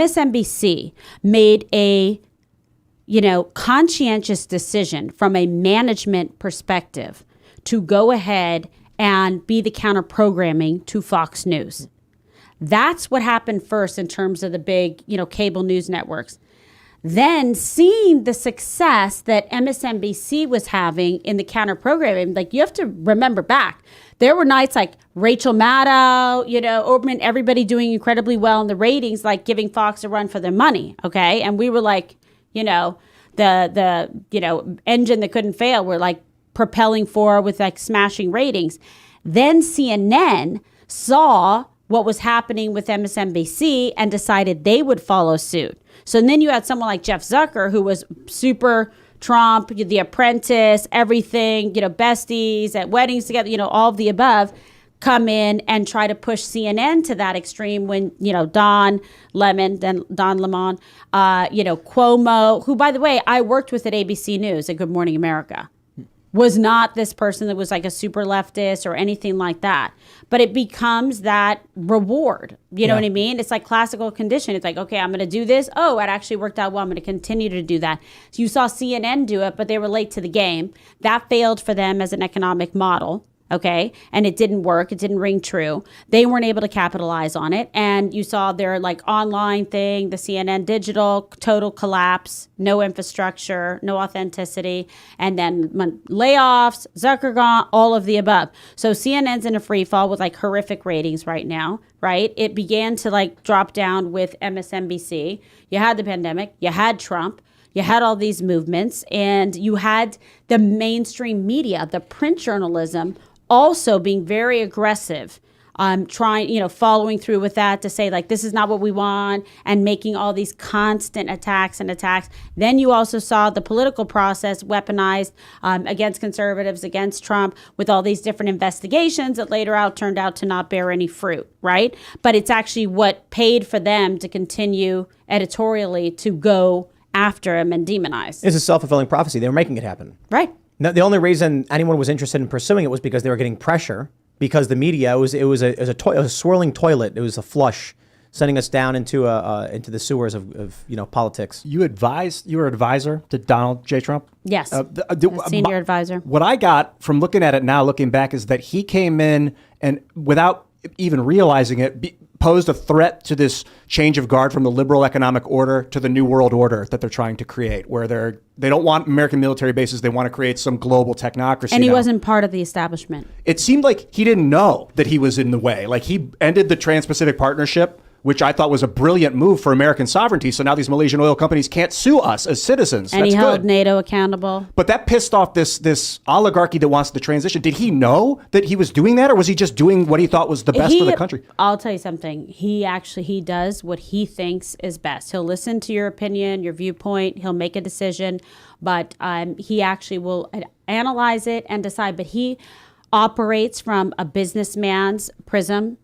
MSNBC made a, conscientious decision from a management perspective to go ahead and be the counter programming to Fox News. That's what happened first in terms of the big, cable news networks. Then seeing the success that MSNBC was having in the counter programming, like you have to remember back, there were nights like Rachel Maddow, Oberman, everybody doing incredibly well in the ratings, like giving Fox a run for their money. Okay. And we were like, the engine that couldn't fail. We're like propelling forward with like smashing ratings. Then CNN saw what was happening with MSNBC and decided they would follow suit. So then you had someone like Jeff Zucker, who was super Trump, The Apprentice, everything, besties at weddings together, all of the above, come in and try to push CNN to that extreme when, Don Lemon, Cuomo, who, by the way, I worked with at ABC News at Good Morning America, was not this person that was like a super leftist or anything like that. But it becomes that reward. You know what I mean? It's like classical condition. It's like, okay, I'm going to do this. Oh, it actually worked out well. I'm going to continue to do that. So you saw CNN do it, but they were late to the game. That failed for them as an economic model. Okay. And it didn't work. It didn't ring true. They weren't able to capitalize on it. And you saw their like online thing, the CNN digital, total collapse, no infrastructure, no authenticity. And then layoffs, Zucker gone, all of the above. So CNN's in a free fall with like horrific ratings right now, right? It began to like drop down with MSNBC. You had the pandemic, you had Trump. You had all these movements, and you had the mainstream media, the print journalism, also being very aggressive, following through with that to say, like, this is not what we want, and making all these constant attacks. Then you also saw the political process weaponized against conservatives, against Trump, with all these different investigations that later out turned out to not bear any fruit, right? But it's actually what paid for them to continue editorially to go after him and demonize. It's a self-fulfilling prophecy. They were making it happen. Right. No, the only reason anyone was interested in pursuing it was because they were getting pressure, because the media, it was a swirling toilet. It was a flush sending us down into the sewers of politics. You were advisor to Donald J. Trump? Yes. Senior advisor. What I got from looking at it now, looking back, is that he came in and without even realizing it, posed a threat to this change of guard from the liberal economic order to the new world order that they're trying to create, where they don't want American military bases. They want to create some global technocracy. And he wasn't part of the establishment. It seemed like he didn't know that he was in the way. Like, he ended the Trans-Pacific Partnership, which I thought was a brilliant move for American sovereignty. So now these Malaysian oil companies can't sue us as citizens. And That's he held good. NATO accountable. But that pissed off this oligarchy that wants the transition. Did he know that he was doing that, or was he just doing what he thought was the best for the country? I'll tell you something. He does what he thinks is best. He'll listen to your opinion, your viewpoint. He'll make a decision, but he actually will analyze it and decide. But he operates from a businessman's prism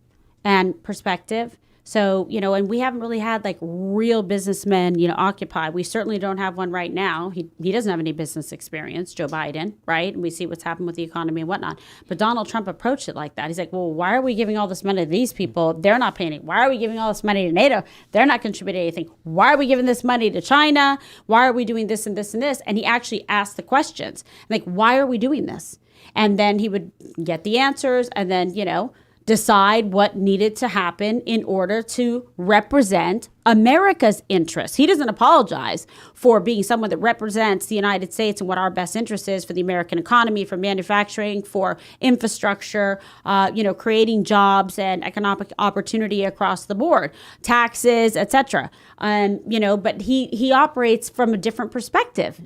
and perspective. So, and we haven't really had like real businessmen, occupy. We certainly don't have one right now. He doesn't have any business experience, Joe Biden, right? And we see what's happened with the economy and whatnot. But Donald Trump approached it like that. He's like, well, why are we giving all this money to these people? They're not paying it. Why are we giving all this money to NATO? They're not contributing anything. Why are we giving this money to China? Why are we doing this and this and this? And he actually asked the questions. Like, why are we doing this? And then he would get the answers and then, decide what needed to happen in order to represent America's interests. He doesn't apologize for being someone that represents the United States and what our best interest is for the American economy, for manufacturing, for infrastructure, creating jobs and economic opportunity across the board, taxes, etc. But he operates from a different perspective.